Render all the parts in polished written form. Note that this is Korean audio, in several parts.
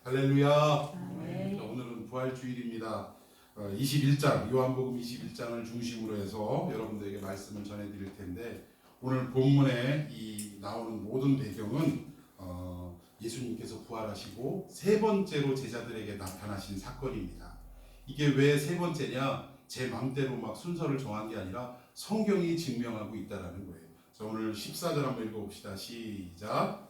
할렐루야. 자, 오늘은 부활주일입니다. 21장, 요한복음 21장을 중심으로 해서 여러분들에게 말씀을 전해드릴 텐데, 오늘 본문에 나오는 모든 배경은 예수님께서 부활하시고 세 번째로 제자들에게 나타나신 사건입니다. 이게 왜 세 번째냐? 제 맘대로 막 순서를 정한 게 아니라 성경이 증명하고 있다라는 거예요. 자, 오늘 14절 한번 읽어봅시다. 시작.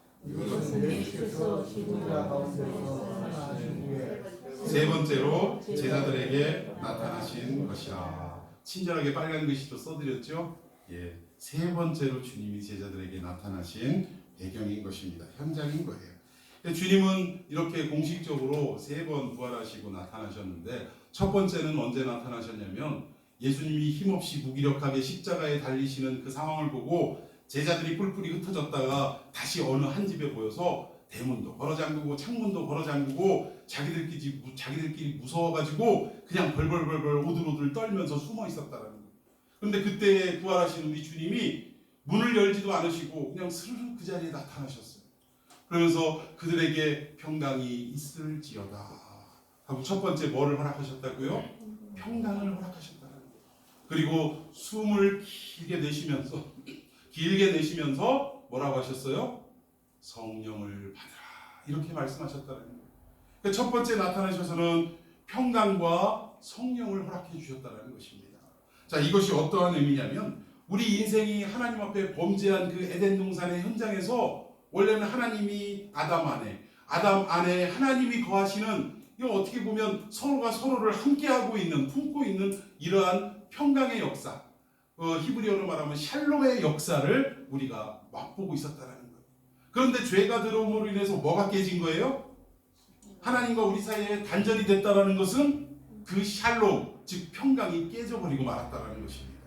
세 번째로 제자들에게 나타나신 것이라. 친절하게 빨간 글씨도 써드렸죠. 예, 세 번째로 주님이 제자들에게 나타나신 배경인 것입니다. 현장인 거예요. 주님은 이렇게 공식적으로 세 번 부활하시고 나타나셨는데, 첫 번째는 언제 나타나셨냐면 예수님이 힘없이 무기력하게 십자가에 달리시는 그 상황을 보고 제자들이 뿔뿔이 흩어졌다가 다시 어느 한 집에 모여서 대문도 걸어잠그고 창문도 걸어잠그고 자기들끼리 무서워가지고 그냥 벌벌벌벌 오들오들 떨면서 숨어 있었다라는 거예요. 그런데 그때 부활하신 우리 주님이 문을 열지도 않으시고 그냥 스르르 그 자리에 나타나셨어요. 그러면서 그들에게 평강이 있을지어다 하고 첫 번째 뭐를 허락하셨다고요? 평강을 허락하셨다는 거예요. 그리고 숨을 길게 내쉬면서 뭐라고 하셨어요? 성령을 받으라, 이렇게 말씀하셨다는 거예요. 그러니까 첫 번째 나타나셔서는 평강과 성령을 허락해 주셨다는 것입니다. 자, 이것이 어떠한 의미냐면 우리 인생이 하나님 앞에 범죄한 그 에덴 동산의 현장에서 원래는 하나님이 아담 안에 하나님이 거하시는, 이거 어떻게 보면 서로가 서로를 함께하고 있는, 품고 있는 이러한 평강의 역사, 히브리어로 말하면 샬롬의 역사를 우리가 맛보고 있었다는 거예요. 그런데 죄가 들어옴으로 인해서 뭐가 깨진 거예요? 하나님과 우리 사이에 단절이 됐다는 것은 그 샬롬, 즉 평강이 깨져버리고 말았다는 것입니다.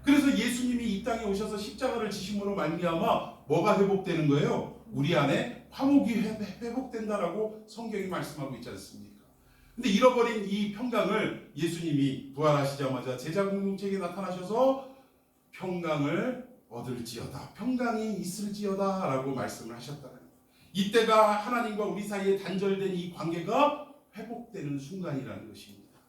그래서 예수님이 이 땅에 오셔서 십자가를 지심으로 말미암아 뭐가 회복되는 거예요? 우리 안에 화목이 회복된다라고 성경이 말씀하고 있지 않습니까? 근데 잃어버린 이 평강을 예수님이 부활하시자마자 제자 공동체에게 나타나셔서 평강을 얻을지어다, 평강이 있을지어다 라고 말씀을 하셨다는 거예요. 이때가 하나님과 우리 사이에 단절된 이 관계가 회복되는 순간이라는 것입니다.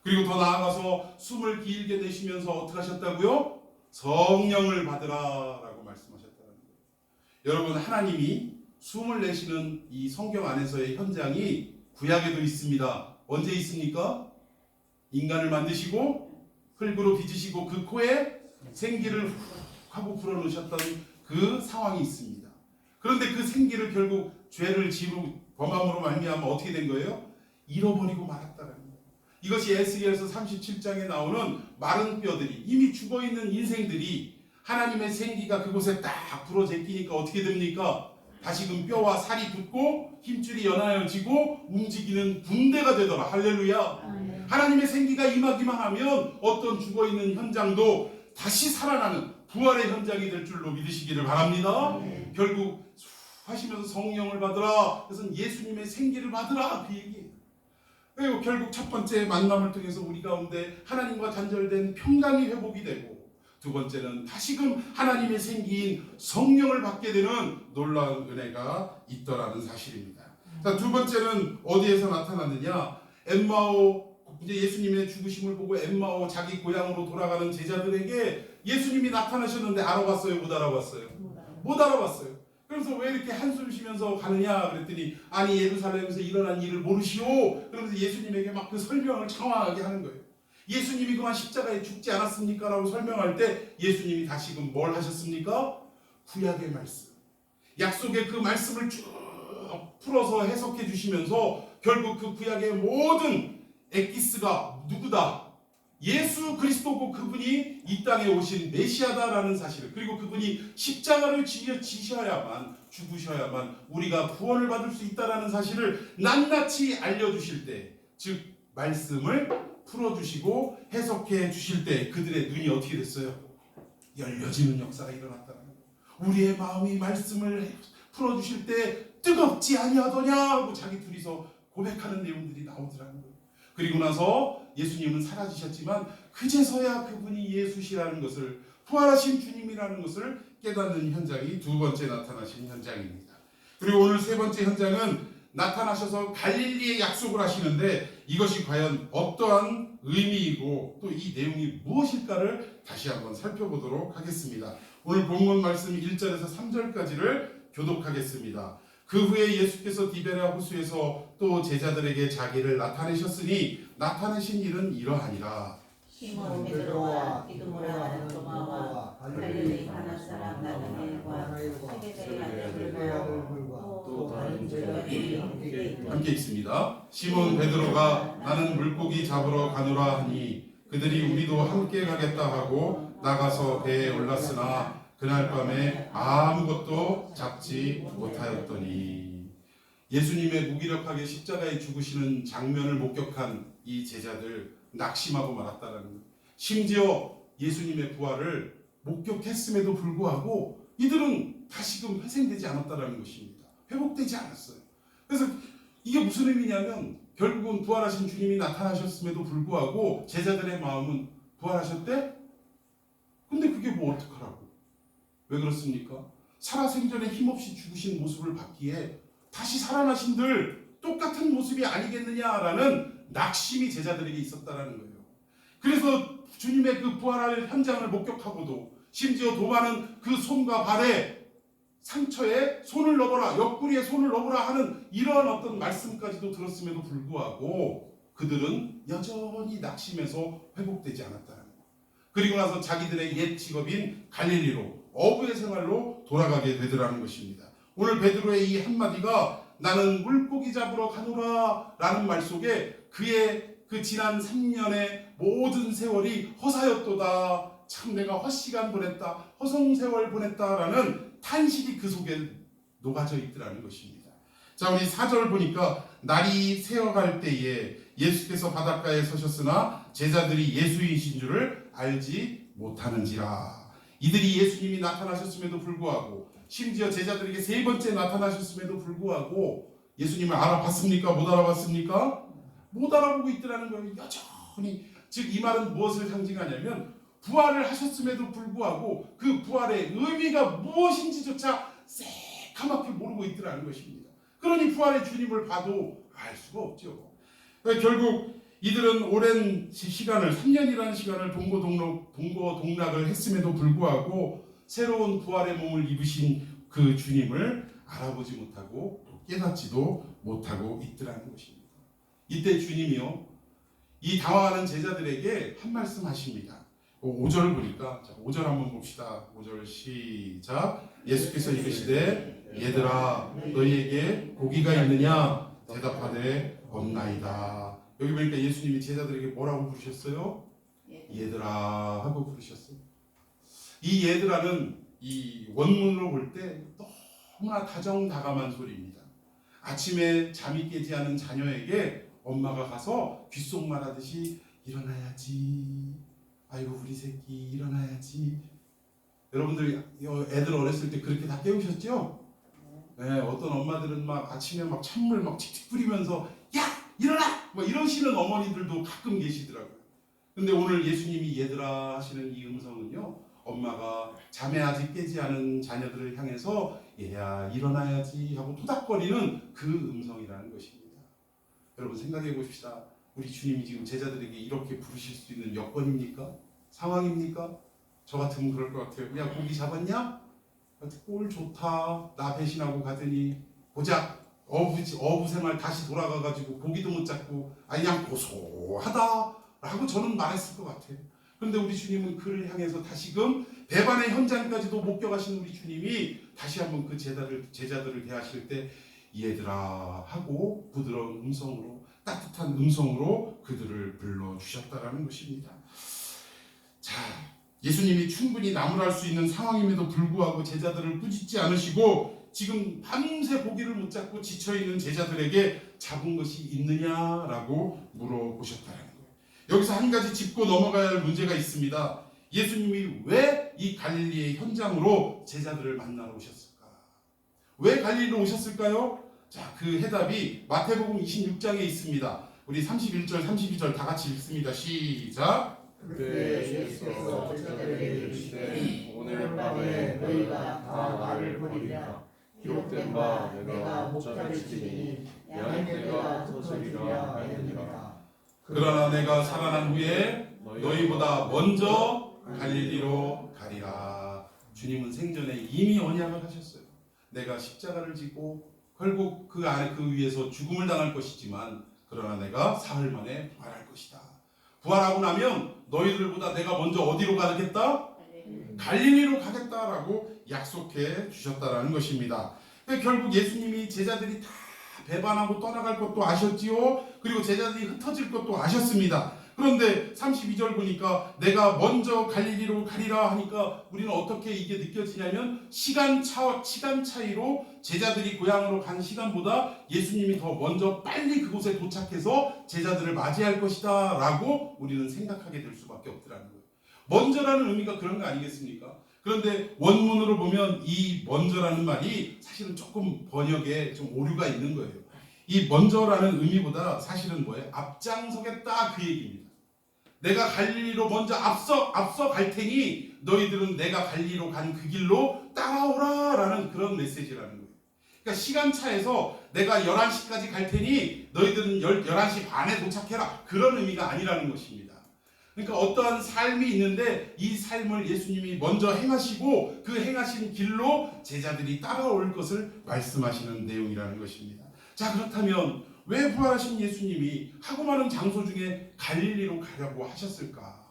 그리고 더 나아가서 숨을 길게 내쉬면서 어떻게 하셨다고요? 성령을 받으라 라고 말씀하셨다는 거예요. 여러분, 하나님이 숨을 내쉬는 이 성경 안에서의 현장이 구약에도 있습니다. 언제 있습니까? 인간을 만드시고 흙으로 빚으시고 그 코에 생기를 훅 하고 불어넣으셨던 그 상황이 있습니다. 그런데 그 생기를 결국 죄를 지루 범함으로 말미암아 어떻게 된 거예요? 잃어버리고 말았다는 거예요. 이것이 에스겔서 37장에 나오는 마른 뼈들이, 이미 죽어있는 인생들이 하나님의 생기가 그곳에 딱 불어제끼니까 어떻게 됩니까? 다시금 뼈와 살이 붙고 힘줄이 연하여지고 움직이는 군대가 되더라. 할렐루야. 하나님의 생기가 임하기만 하면 어떤 죽어있는 현장도 다시 살아나는 부활의 현장이 될 줄로 믿으시기를 바랍니다. 결국 하시면서 성령을 받으라, 그래서 예수님의 생기를 받으라, 그 얘기예요. 그리고 결국 첫 번째 만남을 통해서 우리 가운데 하나님과 단절된 평강이 회복이 되고, 두 번째는 다시금 하나님의 생기인 성령을 받게 되는 놀라운 은혜가 있더라는 사실입니다. 자, 두 번째는 어디에서 나타났느냐? 엠마오, 이제 예수님의 죽으심을 보고 엠마오 자기 고향으로 돌아가는 제자들에게 예수님이 나타나셨는데 알아봤어요? 못 알아봤어요? 못 알아봤어요. 그래서 왜 이렇게 한숨 쉬면서 가느냐 그랬더니, 아니 예루살렘에서 일어난 일을 모르시오. 그러면서 예수님에게 막 그 설명을 장황하게 하는 거예요. 예수님이 그만 십자가에 죽지 않았습니까? 라고 설명할 때 예수님이 다시금 뭘 하셨습니까? 구약의 말씀, 약속의 그 말씀을 쭉 풀어서 해석해 주시면서 결국 그 구약의 모든 엑기스가 누구다? 예수 그리스도고, 그분이 이 땅에 오신 메시아다라는 사실을, 그리고 그분이 십자가를 지셔야만, 죽으셔야만 우리가 구원을 받을 수 있다라는 사실을 낱낱이 알려주실 때, 즉 말씀을 풀어주시고 해석해 주실 때 그들의 눈이 어떻게 됐어요? 열려지는 역사가 일어났다는 거예요. 우리의 마음이 말씀을 풀어주실 때 뜨겁지 아니하더냐 하고 자기 둘이서 고백하는 내용들이 나오더라는 거예요. 그리고 나서 예수님은 사라지셨지만 그제서야 그분이 예수시라는 것을, 부활하신 주님이라는 것을 깨닫는 현장이 두 번째 나타나신 현장입니다. 그리고 오늘 세 번째 현장은 나타나셔서 갈릴리에 약속을 하시는데 이것이 과연 어떠한 의미이고 또 이 내용이 무엇일까를 다시 한번 살펴보도록 하겠습니다. 오늘 본문 말씀 1절에서 3절까지를 교독하겠습니다. 그 후에 예수께서 디베랴 호수에서 또 제자들에게 자기를 나타내셨으니 나타내신 일은 이러하니라. 시몬 베드로와 디두모라 하는 도마와 갈릴리 가나 사람 나다나엘과 세베대의 아들들과 또 다른 제자들이 함께 있습니다. 시몬 베드로가 나는 물고기 잡으러 가노라 하니 그들이 우리도 함께 가겠다 하고 나가서 배에 올랐으나 그날 밤에 아무것도 잡지 못하였더니. 예수님의 무기력하게 십자가에 죽으시는 장면을 목격한 이 제자들 낙심하고 말았다라는 거예요. 심지어 예수님의 부활을 목격했음에도 불구하고 이들은 다시금 회생되지 않았다라는 것입니다. 회복되지 않았어요. 그래서 이게 무슨 의미냐면 결국은 부활하신 주님이 나타나셨음에도 불구하고 제자들의 마음은 부활하셨대? 근데 그게 뭐 어떡하라고? 왜 그렇습니까? 살아생전에 힘없이 죽으신 모습을 봤기에 다시 살아나신들 똑같은 모습이 아니겠느냐라는 낙심이 제자들에게 있었다라는 거예요. 그래서 주님의 그 부활할 현장을 목격하고도 심지어 도마는 그 손과 발에 상처에 손을 넣어라, 옆구리에 손을 넣어라 하는 이러한 어떤 말씀까지도 들었음에도 불구하고 그들은 여전히 낙심해서 회복되지 않았다는 거예요. 그리고 나서 자기들의 옛 직업인 갈릴리로 어부의 생활로 돌아가게 되더라는 것입니다. 오늘 베드로의 이 한마디가 나는 물고기 잡으러 가노라 라는 말 속에 그의 그 지난 3년의 모든 세월이 허사였도다. 참 내가 헛시간 보냈다. 허송세월 보냈다라는 탄식이 그 속에 녹아져 있더라는 것입니다. 자, 우리 4절 보니까 날이 새어갈 때에 예수께서 바닷가에 서셨으나 제자들이 예수이신 줄을 알지 못하는지라. 이들이 예수님이 나타나셨음에도 불구하고 심지어 제자들에게 세 번째 나타나셨음에도 불구하고 예수님을 알아봤습니까? 못 알아봤습니까? 못 알아보고 있더라는 거예요. 여전히. 즉 이 말은 무엇을 상징하냐면 부활을 하셨음에도 불구하고 그 부활의 의미가 무엇인지조차 새카맣게 모르고 있더라는 것입니다. 그러니 부활의 주님을 봐도 알 수가 없죠. 그러니까 결국 이들은 오랜 시간을 3년이라는 시간을 동고동락을 했음에도 불구하고 새로운 부활의 몸을 입으신 그 주님을 알아보지 못하고 또 깨닫지도 못하고 있더라는 것입니다. 이때 주님이요 이 당황하는 제자들에게 한 말씀 하십니다. 5절을 보니까 자, 5절 한번 봅시다. 5절 시작. 예수께서 이르시되 얘들아 너희에게 고기가 있느냐 대답하되 없나이다. 여기 보니까 예수님이 제자들에게 뭐라고 부르셨어요? 얘들아 하고 부르셨어요. 이 얘들아는 이 원문으로 볼 때 너무나 다정다감한 소리입니다. 아침에 잠이 깨지 않은 자녀에게 엄마가 가서 귓속말 하듯이 일어나야지. 아이고 우리 새끼 일어나야지. 여러분들 애들 어렸을 때 그렇게 다 깨우셨죠? 네, 어떤 엄마들은 막 아침에 막 찬물 막 칙칙 뿌리면서 야 일어나! 뭐 이러시는 어머니들도 가끔 계시더라고요. 근데 오늘 예수님이 얘들아 하시는 이 음성은요 엄마가 잠에 아직 깨지 않은 자녀들을 향해서 얘야 일어나야지 하고 토닥거리는 그 음성이라는 것입니다. 여러분 생각해 보십시다. 우리 주님이 지금 제자들에게 이렇게 부르실 수 있는 여건입니까? 상황입니까? 저 같으면 그럴 것 같아요. 야 고기 잡았냐? 꼴 좋다. 나 배신하고 가더니 고작 어부 생활 다시 돌아가가지고 고기도 못 잡고 그냥 고소하다 라고 저는 말했을 것 같아요. 그런데 우리 주님은 그를 향해서 다시금 배반의 현장까지도 목격하신 우리 주님이 다시 한번 그 제자들을 대하실 때 얘들아 하고 부드러운 음성으로 따뜻한 음성으로 그들을 불러주셨다라는 것입니다. 자, 예수님이 충분히 나무랄 수 있는 상황임에도 불구하고 제자들을 꾸짖지 않으시고 지금 밤새 고기를 못 잡고 지쳐있는 제자들에게 잡은 것이 있느냐라고 물어보셨다는 거예요. 여기서 한 가지 짚고 넘어가야 할 문제가 있습니다. 예수님이 왜 이 갈릴리의 현장으로 제자들을 만나러 오셨을까? 왜 갈릴리로 오셨을까요? 자, 그 해답이 마태복음 26장에 있습니다. 우리 31절, 32절 다 같이 읽습니다. 시작. 그때 예수께서 제자들에게 이르시되 오늘 밤에 너희가 다 나를 버리리라. 기록된 바 내가 목자를 치리니 양의 떼가 흩어지리라 하였느니라. 그러나 내가 살아난 후에 너희보다 먼저 갈릴리로 가리라. 주님은 생전에 이미 언약을 하셨어요. 내가 십자가를 지고 결국 그 위에서 죽음을 당할 것이지만 그러나 내가 사흘 만에 부활할 것이다. 부활하고 나면 너희들보다 내가 먼저 어디로 가겠다? 갈릴리로 가겠다라고 약속해 주셨다라는 것입니다. 결국 예수님이 제자들이 다 배반하고 떠나갈 것도 아셨지요. 그리고 제자들이 흩어질 것도 아셨습니다. 그런데 32절 보니까 내가 먼저 갈릴리로 가리라 하니까 우리는 어떻게 이게 느껴지냐면 시간 차이로 제자들이 고향으로 간 시간보다 예수님이 더 먼저 빨리 그곳에 도착해서 제자들을 맞이할 것이다 라고 우리는 생각하게 될 수밖에 없더라는 거예요. 먼저라는 의미가 그런 거 아니겠습니까? 그런데 원문으로 보면 이 먼저라는 말이 사실은 조금 번역에 좀 오류가 있는 거예요. 이 먼저라는 의미보다 사실은 뭐예요? 앞장서겠다 그 얘기입니다. 내가 갈릴리로 먼저 앞서 갈 테니 너희들은 내가 갈릴리로 간 그 길로 따라오라 라는 그런 메시지라는 거예요. 그러니까 시간차에서 내가 11시까지 갈 테니 너희들은 11시 반에 도착해라 그런 의미가 아니라는 것입니다. 그러니까 어떠한 삶이 있는데 이 삶을 예수님이 먼저 행하시고 그 행하신 길로 제자들이 따라올 것을 말씀하시는 내용이라는 것입니다. 자, 그렇다면 왜 부활하신 예수님이 하고 많은 장소 중에 갈릴리로 가려고 하셨을까?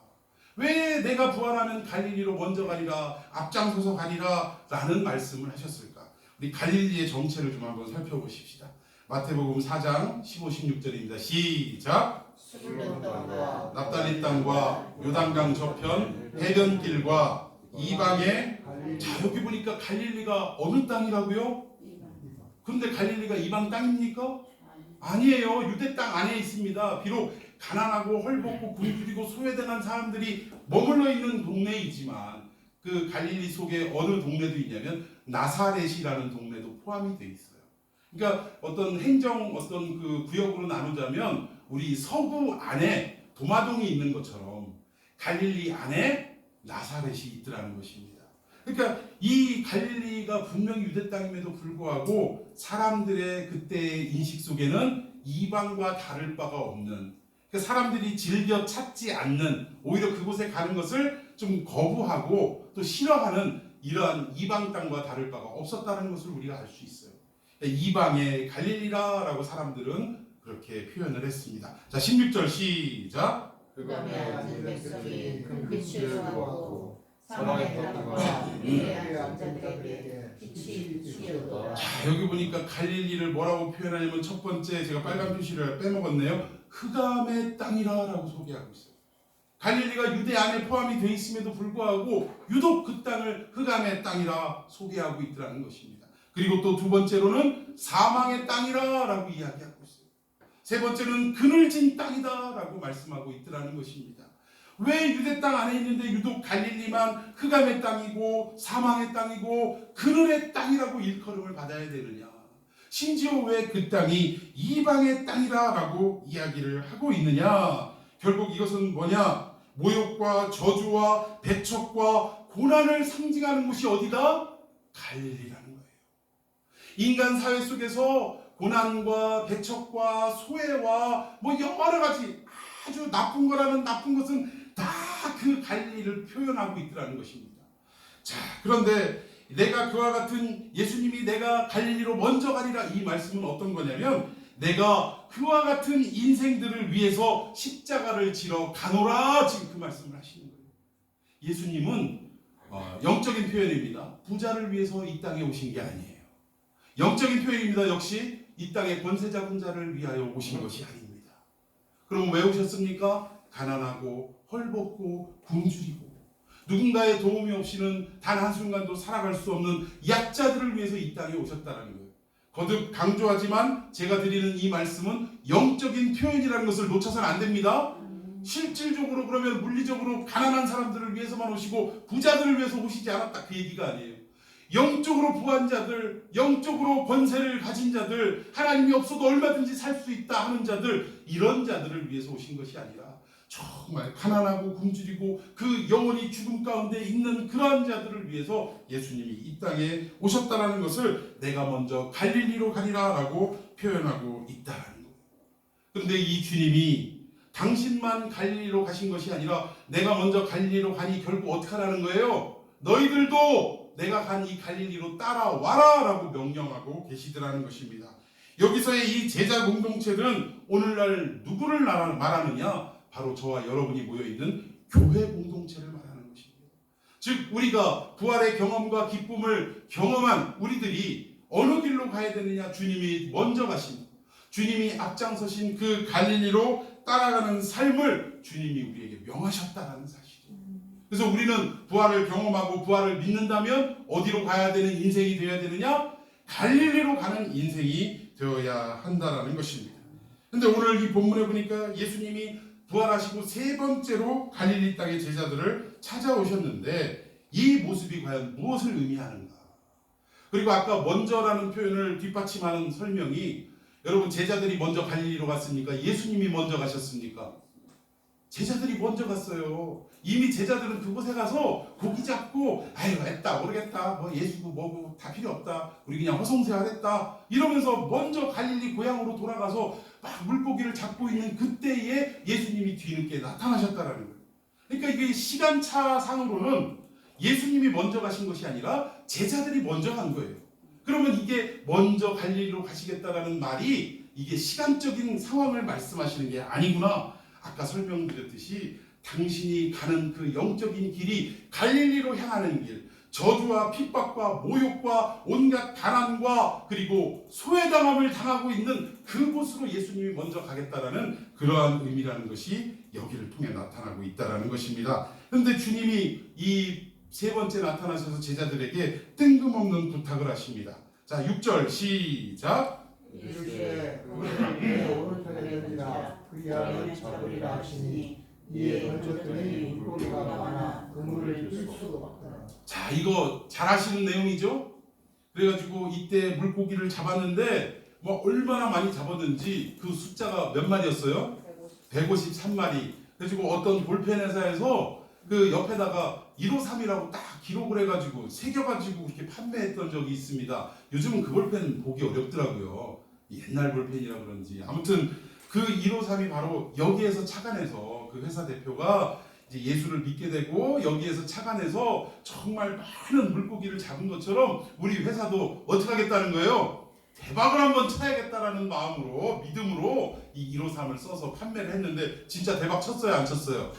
왜 내가 부활하면 갈릴리로 먼저 가리라, 앞장서서 가리라 라는 말씀을 하셨을까? 우리 갈릴리의 정체를 좀 한번 살펴보십시다. 마태복음 4장 15, 16절입니다. 시작! 납달리 땅과 요단강 저편 해변길과 이방에, 자, 여기 보니까 갈릴리가 어느 땅이라고요? 그런데 갈릴리가 이방 땅입니까? 아니에요. 유대 땅 안에 있습니다. 비록 가난하고 헐벗고 굶주리고 소외당한 사람들이 머물러 있는 동네이지만 그 갈릴리 속에 어느 동네도 있냐면 나사렛이라는 동네도 포함이 돼 있어요. 그러니까 어떤 그 구역으로 나누자면 우리 서구 안에 도마동이 있는 것처럼 갈릴리 안에 나사렛이 있더라는 것입니다. 그러니까 이 갈릴리가 분명히 유대 땅임에도 불구하고 사람들의 그때의 인식 속에는 이방과 다를 바가 없는, 그러니까 사람들이 즐겨 찾지 않는, 오히려 그곳에 가는 것을 좀 거부하고 또 싫어하는 이러한 이방 땅과 다를 바가 없었다는 것을 우리가 알 수 있어요. 이방의 갈릴리라라고 사람들은 그렇게 표현을 했습니다. 자, 16절 시작. 그간에 앉은 백성이 큰 빛을 보았고 사망의 터가 위대한 전자들에게 빛이 비추었다. 자, 여기 보니까 갈릴리를 뭐라고 표현하냐면 첫 번째, 제가 빨간 표시를 빼먹었네요. 흑암의 땅이라라고 소개하고 있어요. 갈릴리가 유대 안에 포함이 되어 있음에도 불구하고 유독 그 땅을 흑암의 땅이라 소개하고 있더라는 것입니다. 그리고 또 두 번째로는 사망의 땅이라라고 이야기하고 있어요. 세 번째는 그늘진 땅이다라고 말씀하고 있더라는 것입니다. 왜 유대 땅 안에 있는데 유독 갈릴리만 흑암의 땅이고 사망의 땅이고 그늘의 땅이라고 일컬음을 받아야 되느냐? 심지어 왜 그 땅이 이방의 땅이라고 이야기를 하고 있느냐? 결국 이것은 뭐냐? 모욕과 저주와 배척과 고난을 상징하는 곳이 어디다? 갈릴리라는 거예요. 인간 사회 속에서 고난과 배척과 소외와 뭐 여러 가지 아주 나쁜 거라는 나쁜 것은 다 그 갈릴리를 표현하고 있더라는 것입니다. 자, 그런데 내가 그와 같은 예수님이 내가 갈릴리로 먼저 가리라 이 말씀은 어떤 거냐면 내가 그와 같은 인생들을 위해서 십자가를 지러 가노라 지금 그 말씀을 하시는 거예요. 예수님은 영적인 표현입니다. 부자를 위해서 이 땅에 오신 게 아니에요. 영적인 표현입니다. 역시 이 땅의 권세 잡은 자를 위하여 오신 것이 아닙니다. 그럼 왜 오셨습니까? 가난하고 헐벗고 굶주리고 누군가의 도움이 없이는 단 한순간도 살아갈 수 없는 약자들을 위해서 이 땅에 오셨다는 거예요. 거듭 강조하지만 제가 드리는 이 말씀은 영적인 표현이라는 것을 놓쳐서는 안 됩니다. 실질적으로 그러면 물리적으로 가난한 사람들을 위해서만 오시고 부자들을 위해서 오시지 않았다 그 얘기가 아니에요. 영적으로 부한 자들, 영적으로 권세를 가진 자들, 하나님이 없어도 얼마든지 살 수 있다 하는 자들, 이런 자들을 위해서 오신 것이 아니라 정말 가난하고 굶주리고 그 영원히 죽음 가운데 있는 그러한 자들을 위해서 예수님이 이 땅에 오셨다라는 것을 내가 먼저 갈릴리로 가리라라고 표현하고 있다라는 거예요. 그런데 이 주님이 당신만 갈릴리로 가신 것이 아니라 내가 먼저 갈릴리로 가니 결국 어떻게 하라는 거예요? 너희들도 내가 간 이 갈릴리로 따라와라 라고 명령하고 계시더라는 것입니다. 여기서의 이 제자 공동체는 오늘날 누구를 말하느냐? 바로 저와 여러분이 모여있는 교회 공동체를 말하는 것입니다. 즉 우리가 부활의 경험과 기쁨을 경험한 우리들이 어느 길로 가야 되느냐? 주님이 먼저 가신, 주님이 앞장서신 그 갈릴리로 따라가는 삶을 주님이 우리에게 명하셨다는 사실이에요. 그래서 우리는 부활을 경험하고 부활을 믿는다면 어디로 가야 되는 인생이 되어야 되느냐? 갈릴리로 가는 인생이 되어야 한다라는 것입니다. 근데 오늘 이 본문에 보니까 예수님이 부활하시고 세 번째로 갈릴리 땅의 제자들을 찾아오셨는데 이 모습이 과연 무엇을 의미하는가? 그리고 아까 먼저라는 표현을 뒷받침하는 설명이, 여러분 제자들이 먼저 갈릴리로 갔습니까? 예수님이 먼저 가셨습니까? 제자들이 먼저 갔어요. 이미 제자들은 그곳에 가서 고기 잡고 아유 했다 모르겠다 뭐 예수고 뭐고 다 필요 없다 우리 그냥 허송세활했다 이러면서 먼저 갈릴리 고향으로 돌아가서 막 물고기를 잡고 있는 그때에 예수님이 뒤늦게 나타나셨다라는 거예요. 그러니까 이게 시간차 상으로는 예수님이 먼저 가신 것이 아니라 제자들이 먼저 간 거예요. 그러면 이게 먼저 갈릴리로 가시겠다라는 말이 이게 시간적인 상황을 말씀하시는 게 아니구나. 아까 설명드렸듯이 당신이 가는 그 영적인 길이 갈릴리로 향하는 길, 저주와 핍박과 모욕과 온갖 가난과 그리고 소외당함을 당하고 있는 그곳으로 예수님이 먼저 가겠다라는 그러한 의미라는 것이 여기를 통해 나타나고 있다라는 것입니다. 그런데 주님이 이 세 번째 나타나셔서 제자들에게 뜬금없는 부탁을 하십니다. 자, 6절 시작. 이르시되 그의 오른편에 던지라 그리하면 잡으리라 하시니 이에 던졌더니 물고기가 많아 그물을 뜰 수도 없더라. 자, 이거 잘 아시는 내용이죠? 그래가지고 이때 물고기를 잡았는데 뭐 얼마나 많이 잡았는지 그 숫자가 몇 마리였어요? 153마리. 그래가지고 어떤 볼펜 회사에서 그 옆에다가 153이라고 딱 기록을 해가지고 새겨가지고 이렇게 판매했던 적이 있습니다. 요즘은 그 볼펜 보기 어렵더라고요. 옛날 볼펜이라 그런지. 아무튼 그 153이 바로 여기에서 착안해서 그 회사 대표가 이제 예수를 믿게 되고 여기에서 착안해서 정말 많은 물고기를 잡은 것처럼 우리 회사도 어떻게 하겠다는 거예요? 대박을 한번 쳐야겠다라는 마음으로 믿음으로 이 153을 써서 판매를 했는데 진짜 대박 쳤어요 안 쳤어요?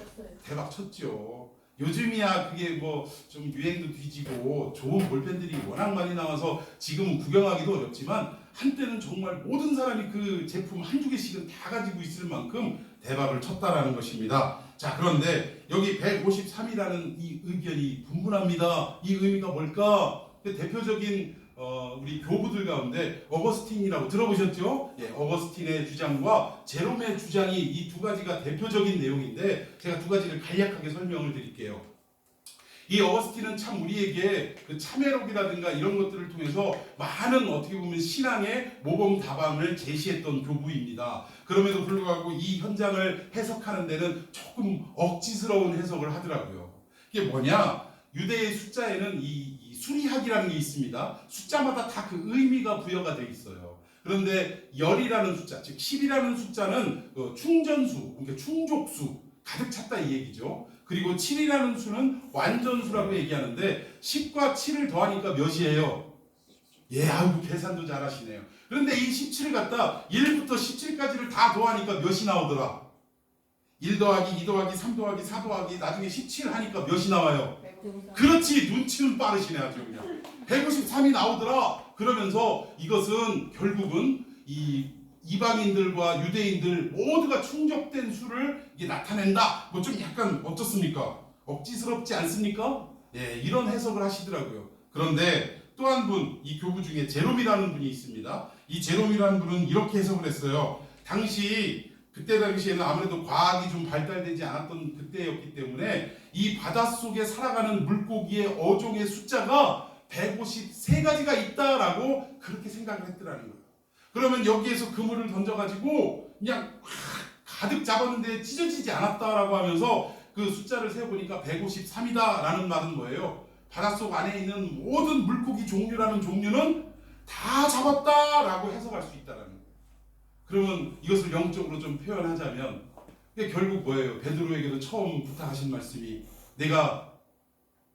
대박 쳤죠. 요즘이야 그게 뭐 좀 유행도 뒤지고 좋은 볼펜들이 워낙 많이 나와서 지금은 구경하기도 어렵지만 한때는 정말 모든 사람이 그 제품 한두 개씩은 다 가지고 있을 만큼 대박을 쳤다라는 것입니다. 자, 그런데 여기 153이라는 이 의견이 분분합니다. 이 의미가 뭘까? 대표적인 우리 교부들 가운데 어거스틴이라고 들어보셨죠? 예, 어거스틴의 주장과 제롬의 주장이 이 두 가지가 대표적인 내용인데 제가 두 가지를 간략하게 설명을 드릴게요. 이 어거스틴은 참 우리에게 그 참회록이라든가 이런 것들을 통해서 많은 어떻게 보면 신앙의 모범답안을 제시했던 교부입니다. 그럼에도 불구하고 이 현장을 해석하는 데는 조금 억지스러운 해석을 하더라고요. 이게 뭐냐? 유대의 숫자에는 이 수리학이라는 게 있습니다. 숫자마다 다 그 의미가 부여가 되어 있어요. 그런데 열이라는 숫자, 즉 10이라는 숫자는 충전수, 그러니까 충족수, 가득 찼다 이 얘기죠. 그리고 7이라는 수는 완전수라고 얘기하는데 10과 7을 더하니까 몇이에요? 예, 아이고 계산도 잘하시네요. 그런데 이 17을 갖다 1부터 17까지를 다 더하니까 몇이 나오더라? 1 더하기 2 더하기 3 더하기 4 더하기 나중에 17 하니까 몇이 나와요? 그렇지, 눈치는 빠르시네 아주 그냥. 153이 나오더라. 그러면서 이것은 결국은 이 이방인들과 유대인들 모두가 충족된 수를 이게 나타낸다. 뭐 좀 약간 어떻습니까? 억지스럽지 않습니까? 예, 이런 해석을 하시더라고요. 그런데 또 한 분, 이 교부 중에 제롬이라는 분이 있습니다. 이 제롬이라는 분은 이렇게 해석을 했어요. 그때 당시에는 아무래도 과학이 좀 발달되지 않았던 그때였기 때문에 이 바닷속에 살아가는 물고기의 어종의 숫자가 153가지가 있다라고 그렇게 생각을 했더라는 거예요. 그러면 여기에서 그물을 던져가지고 그냥 가득 잡았는데 찢어지지 않았다라고 하면서 그 숫자를 세어보니까 153이다라는 말은 뭐예요? 바닷속 안에 있는 모든 물고기 종류라는 종류는 다 잡았다라고 해석할 수 있다라는 거예요. 그러면 이것을 영적으로 좀 표현하자면 이게 결국 뭐예요? 베드로에게도 처음 부탁하신 말씀이 내가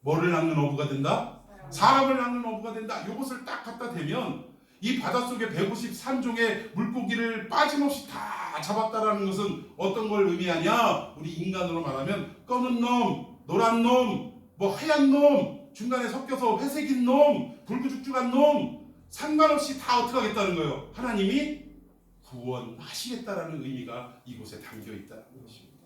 뭐를 낚는 어부가 된다? 사람을 낚는 어부가 된다. 이것을 딱 갖다 대면 이 바닷속에 153종의 물고기를 빠짐없이 다 잡았다라는 것은 어떤 걸 의미하냐? 우리 인간으로 말하면 검은 놈, 노란 놈, 뭐 하얀 놈, 중간에 섞여서 회색인 놈, 불구죽죽한 놈 상관없이 다 어떻게 하겠다는 거예요? 하나님이 구원하시겠다라는 의미가 이곳에 담겨 있다는 것입니다.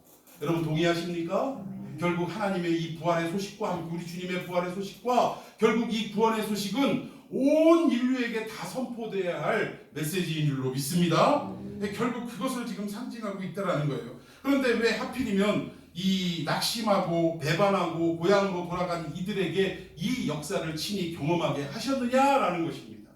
여러분 동의하십니까? 결국 하나님의 이 부활의 소식과 함께 우리 주님의 부활의 소식과 결국 이 구원의 소식은 온 인류에게 다 선포되어야 할 메시지인 줄로 믿습니다. 결국 그것을 지금 상징하고 있다는 거예요. 그런데 왜 하필이면 이 낙심하고 배반하고 고향으로 돌아간 이들에게 이 역사를 친히 경험하게 하셨느냐라는 것입니다.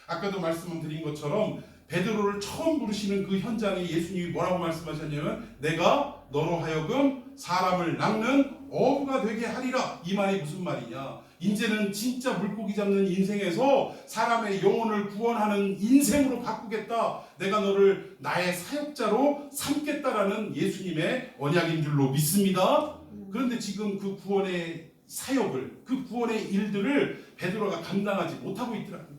아까도 말씀드린 것처럼 베드로를 처음 부르시는 그 현장에 예수님이 뭐라고 말씀하셨냐면 내가 너로 하여금 사람을 낚는 어부가 되게 하리라. 이 말이 무슨 말이냐? 이제는 진짜 물고기 잡는 인생에서 사람의 영혼을 구원하는 인생으로 바꾸겠다. 내가 너를 나의 사역자로 삼겠다라는 예수님의 언약인 줄로 믿습니다. 그런데 지금 그 구원의 사역을, 그 구원의 일들을 베드로가 감당하지 못하고 있더라고요.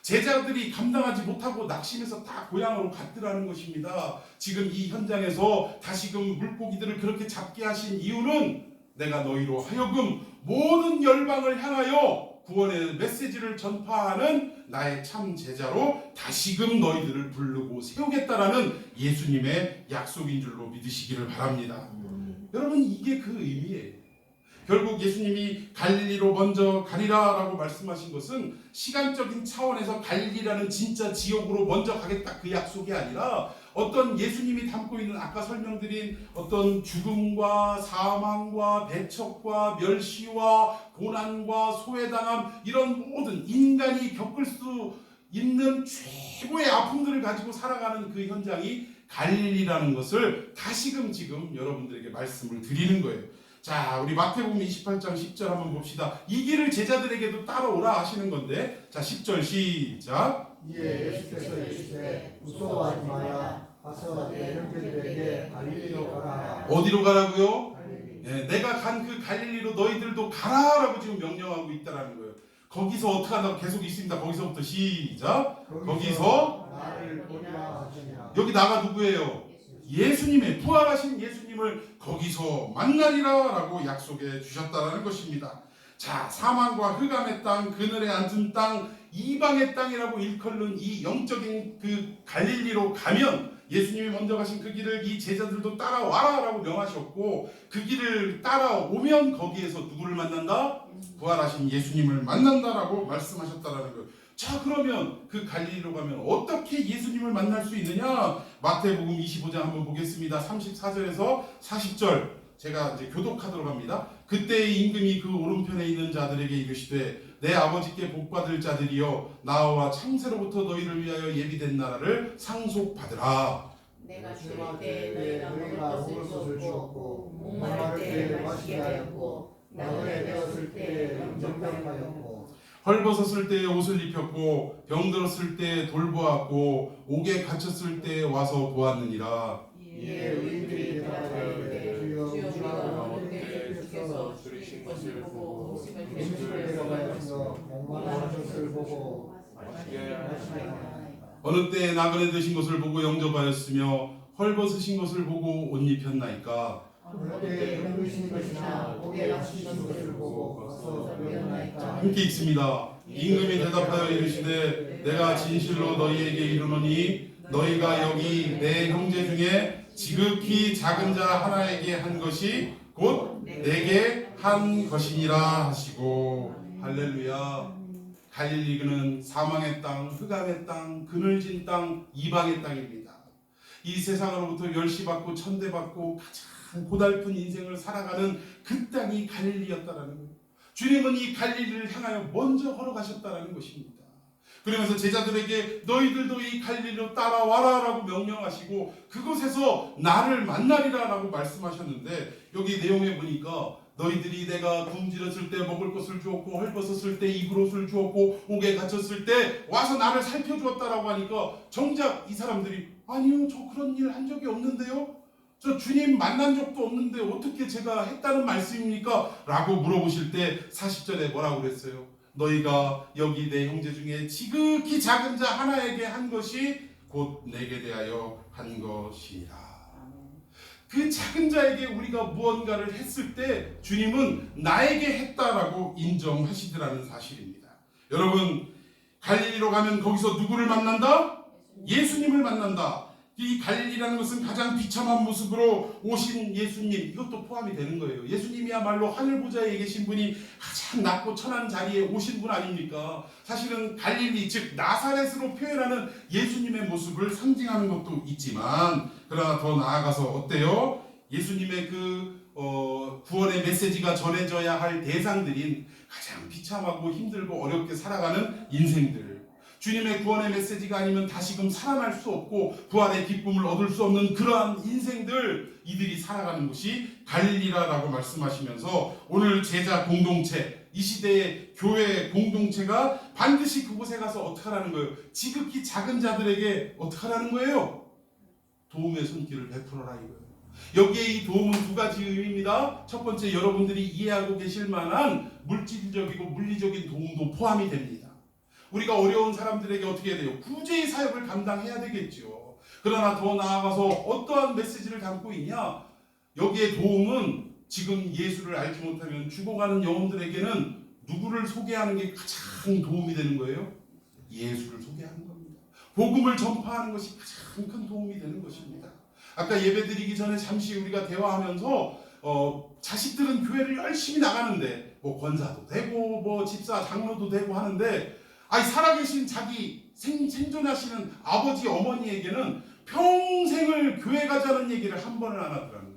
제자들이 감당하지 못하고 낙심해서 다 고향으로 갔더라는 것입니다. 지금 이 현장에서 다시금 물고기들을 그렇게 잡게 하신 이유는 내가 너희로 하여금 모든 열방을 향하여 구원의 메시지를 전파하는 나의 참 제자로 다시금 너희들을 부르고 세우겠다라는 예수님의 약속인 줄로 믿으시기를 바랍니다. 여러분 이게 그 의미예요. 결국 예수님이 갈릴리로 먼저 가리라라고 말씀하신 것은 시간적인 차원에서 갈릴리라는 진짜 지역으로 먼저 가겠다 그 약속이 아니라 어떤 예수님이 담고 있는 아까 설명드린 어떤 죽음과 사망과 배척과 멸시와 고난과 소외당함 이런 모든 인간이 겪을 수 있는 최고의 아픔들을 가지고 살아가는 그 현장이 갈릴리라는 것을 다시금 지금 여러분들에게 말씀을 드리는 거예요. 자, 우리 마태복음 28장 10절 한번 봅시다. 이 길을 제자들에게도 따라오라 하시는 건데, 자 10절 시작. 이에 예수께서 이르시되 무서워하지 마라. 가서 내 형제들에게 갈릴리로 가라. 어디로 가라고요? 갈릴리. 네, 내가 간 그 갈릴리로 너희들도 가라라고 지금 명령하고 있다라는 거예요. 거기서 어떻게 한다고 계속 있습니다. 거기서부터 시작. 거기서 나를 보리라 하시니라. 여기 나가 누구예요? 예수님의 부활하신 예수님을 거기서 만나리라라고 약속해 주셨다라는 것입니다. 자, 사망과 흑암의 땅, 그늘에 앉은 땅, 이방의 땅이라고 일컬는 이 영적인 그 갈릴리로 가면 예수님이 먼저 가신 그 길을 이 제자들도 따라와라라고 명하셨고 그 길을 따라오면 거기에서 누구를 만난다? 부활하신 예수님을 만난다라고 말씀하셨다라는 거예요. 자, 그러면 그 갈릴리로 가면 어떻게 예수님을 만날 수 있느냐? 마태복음 25장 한번 보겠습니다. 34절에서 40절 제가 이제 교독하도록 합니다. 그때 임금이 그 오른편에 있는 자들에게 이르시되 내 아버지께 복받을 자들이여 나와 창세로부터 너희를 위하여 예비된 나라를 상속받으라. 내가 죽을 때 너희가 먹을 것을 주었고 목마를 때 마시게 하였고 나그네 되었을 때 영접하였고 헐벗었을 때 옷을 입혔고 병들었을 때 돌보았고 옥에 갇혔을 때 와서 보았느니라. 이에 의인들이 대답하되 주여 우리가 어떻게 주께서 주신 것을 보고 음식을 데려가서 목마른 것을 보고 마시게 하시나이까. 어느 때 나그네 되신 것을 보고 영접하였으며 헐벗으신 것을 보고 옷 입혔나이까. 어느 때 늙으신 것이나 목에 갇히신 것을 보고 가서 배웠나이까. 함께 읽습니다. 임금이 대답하여 이르시되 내가 진실로 너희에게 이르노니 너희가 여기 내 형제 중에 지극히 작은 자 하나에게 한 것이 곧 내게 한 것이니라 하시고. 할렐루야. 갈릴리는 사망의 땅, 흑암의 땅, 그늘진 땅, 이방의 땅입니다. 이 세상으로부터 멸시받고 천대받고 가장 고달픈 인생을 살아가는 그 땅이 갈릴리였다라는 거예요. 주님은 이 갈릴리를 향하여 먼저 걸어가셨다라는 것입니다. 그러면서 제자들에게 너희들도 이 갈릴리로 따라와라 라고 명령하시고 그곳에서 나를 만나리라 라고 말씀하셨는데, 여기 내용에 보니까 너희들이 내가 굶주렸을 때 먹을 것을 주었고 헐벗었을 때 입을 옷을 주었고 옥에 갇혔을 때 와서 나를 살펴주었다라고 하니까, 정작 이 사람들이 아니요, 저 그런 일 한 적이 없는데요, 저 주님 만난 적도 없는데 어떻게 제가 했다는 말씀입니까? 라고 물어보실 때 40절에 뭐라고 그랬어요? 너희가 여기 내 형제 중에 지극히 작은 자 하나에게 한 것이 곧 내게 대하여 한 것이니라. 그 작은 자에게 우리가 무언가를 했을 때 주님은 나에게 했다라고 인정하시더라는 사실입니다. 여러분, 갈릴리로 가면 거기서 누구를 만난다? 예수님을 만난다. 이 갈릴리라는 것은 가장 비참한 모습으로 오신 예수님, 이것도 포함이 되는 거예요. 예수님이야말로 하늘보좌에 계신 분이 가장 낮고 천한 자리에 오신 분 아닙니까? 사실은 갈릴리, 즉 나사렛으로 표현하는 예수님의 모습을 상징하는 것도 있지만, 그러나 더 나아가서 어때요? 예수님의 구원의 메시지가 전해져야 할 대상들인 가장 비참하고 힘들고 어렵게 살아가는 인생들, 주님의 구원의 메시지가 아니면 다시금 살아날 수 없고 부활의 기쁨을 얻을 수 없는 그러한 인생들, 이들이 살아가는 곳이 갈릴리라고 말씀하시면서 오늘 제자 공동체, 이 시대의 교회 공동체가 반드시 그곳에 가서 어떻게 하라는 거예요? 지극히 작은 자들에게 어떻게 하라는 거예요? 도움의 손길을 베풀어라 이거예요. 여기에 이 도움은 두 가지 의미입니다. 첫 번째, 여러분들이 이해하고 계실 만한 물질적이고 물리적인 도움도 포함이 됩니다. 우리가 어려운 사람들에게 어떻게 해야 돼요? 구제의 사역을 감당해야 되겠죠. 그러나 더 나아가서 어떠한 메시지를 담고 있냐? 여기에 도움은 지금 예수를 알지 못하면 죽어가는 영혼들에게는 누구를 소개하는 게 가장 도움이 되는 거예요? 예수를 소개하는 겁니다. 복음을 전파하는 것이 가장 큰 도움이 되는 것입니다. 아까 예배드리기 전에 잠시 우리가 대화하면서 자식들은 교회를 열심히 나가는데 뭐 권사도 되고 뭐 집사 장로도 되고 하는데, 살아계신 자기 생존하시는 아버지 어머니에게는 평생을 교회 가자는 얘기를 한 번을 안 하더라고요.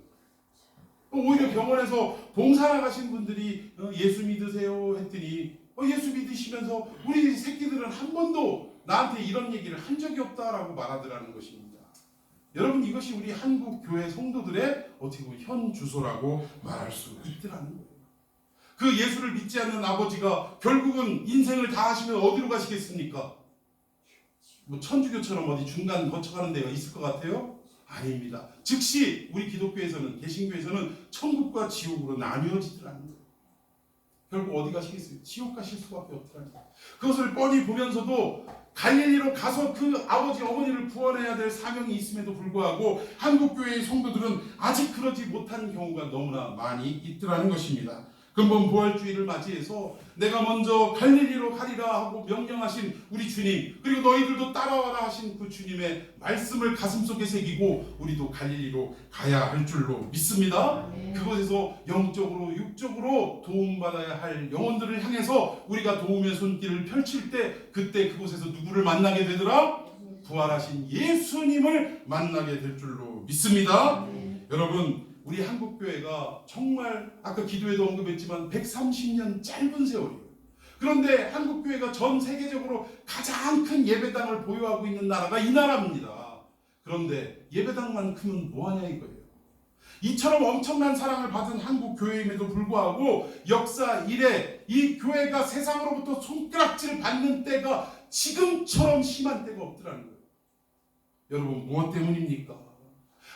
오히려 병원에서 봉사 나가신 분들이 예수 믿으세요 했더니 예수 믿으시면서 우리 새끼들은 한 번도 나한테 이런 얘기를 한 적이 없다라고 말하더라는 것입니다. 여러분, 이것이 우리 한국 교회 성도들의 어떻게 보면 현 주소라고 말할 수 있더라는 거예요. 그 예수를 믿지 않는 아버지가 결국은 인생을 다 하시면 어디로 가시겠습니까? 뭐 천주교처럼 어디 중간 거쳐가는 데가 있을 것 같아요? 아닙니다. 즉시 우리 기독교에서는, 개신교에서는 천국과 지옥으로 나뉘어지더라는 거예요. 결국 어디 가시겠어요? 지옥 가실 수밖에 없더라는 거예요. 그것을 뻔히 보면서도 갈릴리로 가서 그 아버지 어머니를 구원해야 될 사명이 있음에도 불구하고 한국교회의 성도들은 아직 그러지 못한 경우가 너무나 많이 있더라는 것입니다. 근본 부활주의를 맞이해서 내가 먼저 갈릴리로 가리라 하고 명령하신 우리 주님, 그리고 너희들도 따라와라 하신 그 주님의 말씀을 가슴속에 새기고 우리도 갈릴리로 가야 할 줄로 믿습니다. 그곳에서 영적으로 육적으로 도움받아야 할 영혼들을 향해서 우리가 도움의 손길을 펼칠 때, 그때 그곳에서 누구를 만나게 되더라? 부활하신 예수님을 만나게 될 줄로 믿습니다. 여러분, 우리 한국교회가 정말 아까 기도에도 언급했지만 130년 짧은 세월이에요. 그런데 한국교회가 전 세계적으로 가장 큰 예배당을 보유하고 있는 나라가 이 나라입니다. 그런데 예배당만큼은 뭐하냐 이거예요. 이처럼 엄청난 사랑을 받은 한국교회임에도 불구하고 역사 이래 이 교회가 세상으로부터 손가락질을 받는 때가 지금처럼 심한 때가 없더라는 거예요. 여러분, 무엇 때문입니까?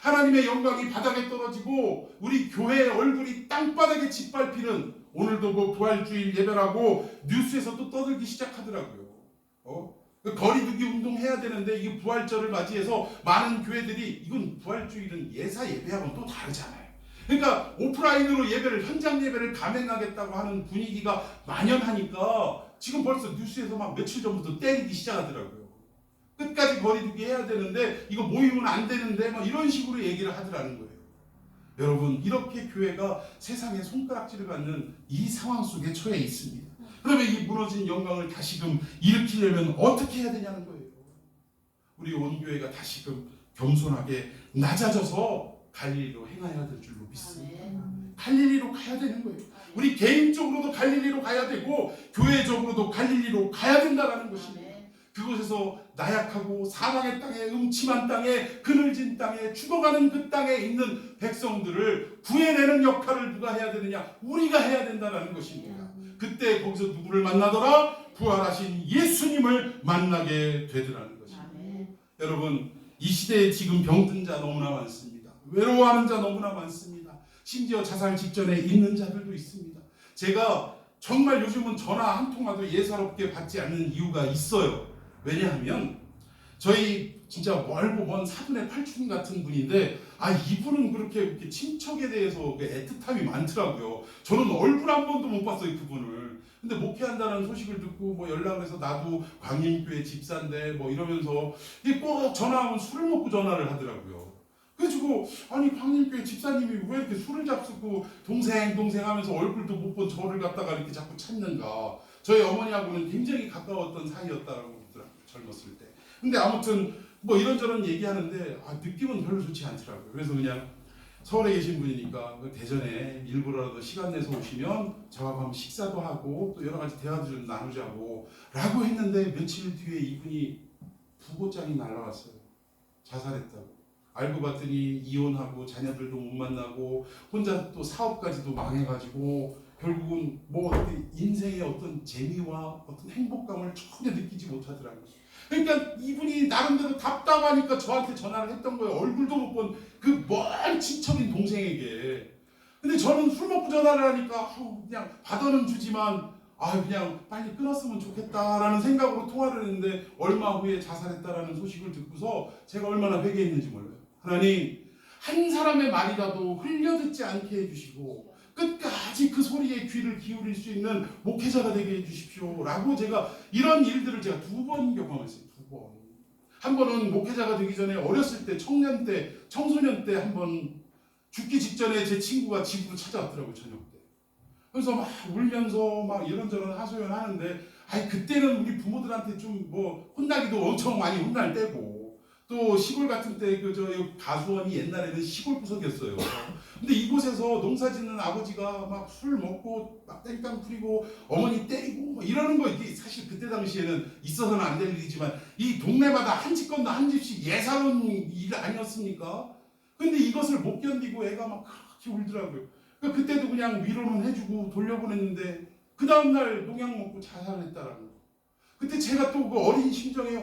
하나님의 영광이 바닥에 떨어지고 우리 교회의 얼굴이 땅바닥에 짓밟히는, 오늘도 뭐 부활주일 예배라고 뉴스에서 또 떠들기 시작하더라고요. 거리두기 운동해야 되는데 이게 부활절을 맞이해서 많은 교회들이, 이건 부활주일은 예사 예배하고는 또 다르잖아요. 그러니까 오프라인으로 예배를, 현장 예배를 감행하겠다고 하는 분위기가 만연하니까 지금 벌써 뉴스에서 막 며칠 전부터 때리기 시작하더라고요. 끝까지 거리두기 해야 되는데 이거 모이면 안 되는데 막 이런 식으로 얘기를 하더라는 거예요. 여러분, 이렇게 교회가 세상에 손가락질을 받는 이 상황 속에 처해 있습니다. 그러면 이 무너진 영광을 다시금 일으키려면 어떻게 해야 되냐는 거예요. 우리 온 교회가 다시금 겸손하게 낮아져서 갈릴리로 행하여야 될 줄로 믿습니다. 갈릴리로 가야 되는 거예요. 우리 개인적으로도 갈릴리로 가야 되고 교회적으로도 갈릴리로 가야 된다는 것입니다. 그곳에서 나약하고 사망의 땅에, 음침한 땅에, 그늘진 땅에, 죽어가는 그 땅에 있는 백성들을 구해내는 역할을 누가 해야 되느냐? 우리가 해야 된다는 것입니다. 그때 거기서 누구를 만나더라? 부활하신 예수님을 만나게 되더라는 것입니다. 여러분, 이 시대에 지금 병든 자 너무나 많습니다. 외로워하는 자 너무나 많습니다. 심지어 자살 직전에 있는 자들도 있습니다. 제가 정말 요즘은 전화 한 통화도 예사롭게 받지 않는 이유가 있어요. 왜냐하면 저희 진짜 멀고 먼 사돈의 팔촌 같은 분인데 이분은 그렇게 친척에 대해서 애틋함이 많더라고요. 저는 얼굴 한 번도 못 봤어요, 그분을. 근데 목회한다는 소식을 듣고 뭐 연락을 해서 나도 광림교회 집사인데 뭐 이러면서 꼭 전화하면 술을 먹고 전화를 하더라고요. 그래가지고 광림교회 집사님이 왜 이렇게 술을 잡수고 동생 하면서 얼굴도 못 본 저를 갖다가 이렇게 자꾸 찾는가. 저희 어머니하고는 굉장히 가까웠던 사이였다고 그러더라고요, 젊었을 때. 근데 아무튼 뭐 이런저런 얘기하는데 느낌은 별로 좋지 않더라고요. 그래서 그냥 서울에 계신 분이니까 대전에 일부러라도 시간 내서 오시면 저하고 한번 식사도 하고 또 여러 가지 대화도 좀 나누자고 라고 했는데 며칠 뒤에 이분이 부고장이 날라왔어요. 자살했다고. 알고 봤더니 이혼하고 자녀들도 못 만나고 혼자 또 사업까지도 망해가지고 결국은 뭐 인생의 어떤 재미와 어떤 행복감을 전혀 느끼지 못하더라고요. 그러니까 이분이 나름대로 답답하니까 저한테 전화를 했던 거예요. 얼굴도 못 본 그 먼 친척인 동생에게. 근데 저는 술 먹고 전화를 하니까 그냥 받아는 주지만 그냥 빨리 끊었으면 좋겠다라는 생각으로 통화를 했는데 얼마 후에 자살했다라는 소식을 듣고서 제가 얼마나 회개했는지 몰라요. 하나님, 한 사람의 말이라도 흘려듣지 않게 해주시고 끝까지 그 소리에 귀를 기울일 수 있는 목회자가 되게 해주십시오 라고 제가 이런 일들을 제가 2번 경험했어요. 2번. 한 번은 목회자가 되기 전에 어렸을 때 청년 때 청소년 때 한 번 죽기 직전에 제 친구가 집으로 찾아왔더라고요. 저녁 때. 그래서 막 울면서 막 이런저런 하소연 하는데 그때는 우리 부모들한테 좀 뭐 혼나기도 엄청 많이 혼날 때고 또 시골 같은 때 가수원이 옛날에는 시골 구석이었어요. 근데 이곳에서 농사 짓는 아버지가 막 술 먹고 막 땡깡 부리고 어머니 때리고 뭐 이러는 거 이게 사실 그때 당시에는 있어서는 안 될 일이지만 이 동네마다 한 집 건너 한 집씩 예사로운 일 아니었습니까? 근데 이것을 못 견디고 애가 막 그렇게 울더라고요. 그때도 그냥 위로는 해주고 돌려보냈는데 그 다음날 농약 먹고 자살했다라는 거. 그때 제가 또 그 어린 심정에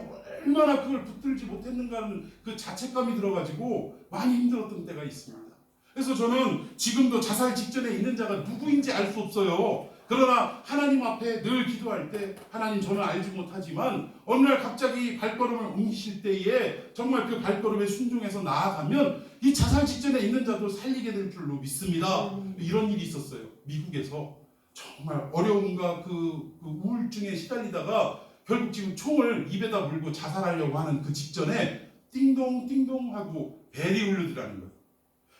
얼마나 그걸 붙들지 못했는가는 그 자책감이 들어가지고 많이 힘들었던 때가 있습니다. 그래서 저는 지금도 자살 직전에 있는 자가 누구인지 알 수 없어요. 그러나 하나님 앞에 늘 기도할 때 하나님 저는 알지 못하지만 어느 날 갑자기 발걸음을 옮기실 때에 정말 그 발걸음에 순종해서 나아가면 이 자살 직전에 있는 자도 살리게 될 줄로 믿습니다. 이런 일이 있었어요. 미국에서 정말 어려움과 그 우울증에 시달리다가 결국 지금 총을 입에다 물고 자살하려고 하는 그 직전에 띵동 하고 벨이 울리더라는 거예요.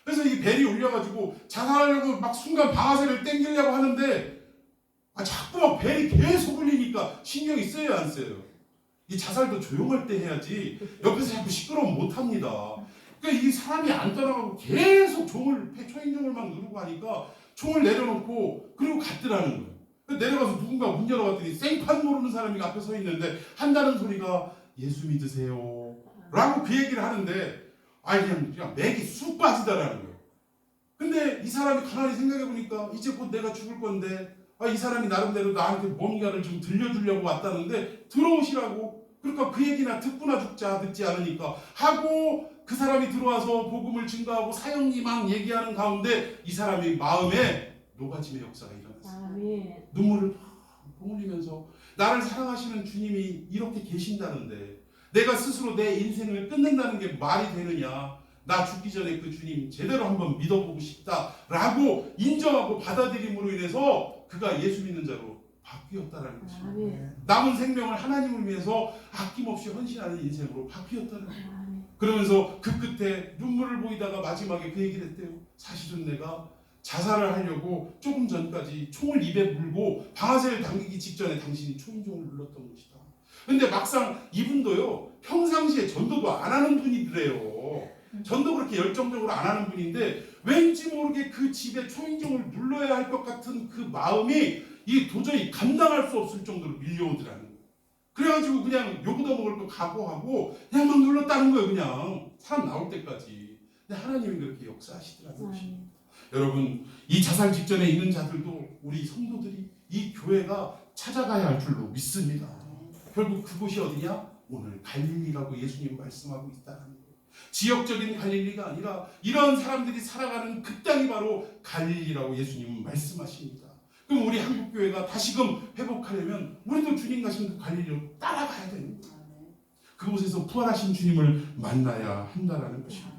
그래서 이 벨이 울려가지고 자살하려고 막 순간 방아쇠를 당기려고 하는데 자꾸 막 벨이 계속 울리니까 신경이 쓰여요, 안 쓰여요? 이 자살도 조용할 때 해야지 옆에서 자꾸 시끄러우면 못합니다. 그러니까 이 사람이 안 떠나가고 계속 초인종을 막 누르고 하니까 총을 내려놓고 그리고 갔더라는 거예요. 내려가서 누군가 문 열어봤더니 생판 모르는 사람이 앞에 서 있는데 한다는 소리가 예수 믿으세요 라고 그 얘기를 하는데 그냥 맥이 쑥 빠지더라는 거예요. 근데 이 사람이 가만히 생각해보니까 이제 곧 내가 죽을 건데 이 사람이 나름대로 나한테 뭔가를 좀 들려주려고 왔다는데 들어오시라고. 그러니까 그 얘기나 듣고나 죽자, 듣지 않으니까 하고 그 사람이 들어와서 복음을 증거하고 사형이 막 얘기하는 가운데 이 사람이 마음에 녹아짐의 역사가 일어났어요. 눈물을 펑 흘리면서 나를 사랑하시는 주님이 이렇게 계신다는데 내가 스스로 내 인생을 끝낸다는 게 말이 되느냐. 나 죽기 전에 그 주님 제대로 한번 믿어보고 싶다라고 인정하고 받아들임으로 인해서 그가 예수 믿는 자로 바뀌었다라는 것입니다. 남은 생명을 하나님을 위해서 아낌없이 헌신하는 인생으로 바뀌었다는 거예요. 그러면서 그 끝에 눈물을 보이다가 마지막에 그 얘기를 했대요. 사실은 내가 자살을 하려고 조금 전까지 총을 입에 물고 방아쇠를 당기기 직전에 당신이 초인종을 눌렀던 것이다. 근데 막상 이분도요, 평상시에 전도도 안 하는 분이더래요. 전도 그렇게 열정적으로 안 하는 분인데 왠지 모르게 그 집에 초인종을 눌러야 할 것 같은 그 마음이 이 도저히 감당할 수 없을 정도로 밀려오더라는 거예요. 그래가지고 그냥 요구도 먹을 거 각오하고 그냥 막 눌렀다는 거예요. 그냥 사람 나올 때까지. 근데 하나님이 그렇게 역사하시더라는 것입니다. 여러분, 이 자살 직전에 있는 자들도 우리 성도들이 이 교회가 찾아가야 할 줄로 믿습니다. 결국 그곳이 어디냐? 오늘 갈릴리라고 예수님 말씀하고 있다는 거예요. 지역적인 갈릴리가 아니라 이런 사람들이 살아가는 그 땅이 바로 갈릴리라고 예수님은 말씀하십니다. 그럼 우리 한국교회가 다시금 회복하려면 우리도 주님 가신 그 갈릴리로 따라가야 됩니다. 그곳에서 부활하신 주님을 만나야 한다는 것입니다.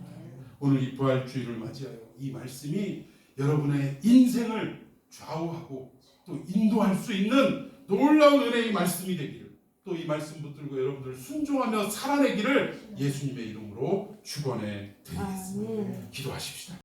오늘 이 부활주의를 맞이하여 이 말씀이 여러분의 인생을 좌우하고 또 인도할 수 있는 놀라운 은혜의 말씀이 되기를, 또 이 말씀 붙들고 여러분들 순종하며 살아내기를 예수님의 이름으로 축원해 드리겠습니다. 기도하십시다.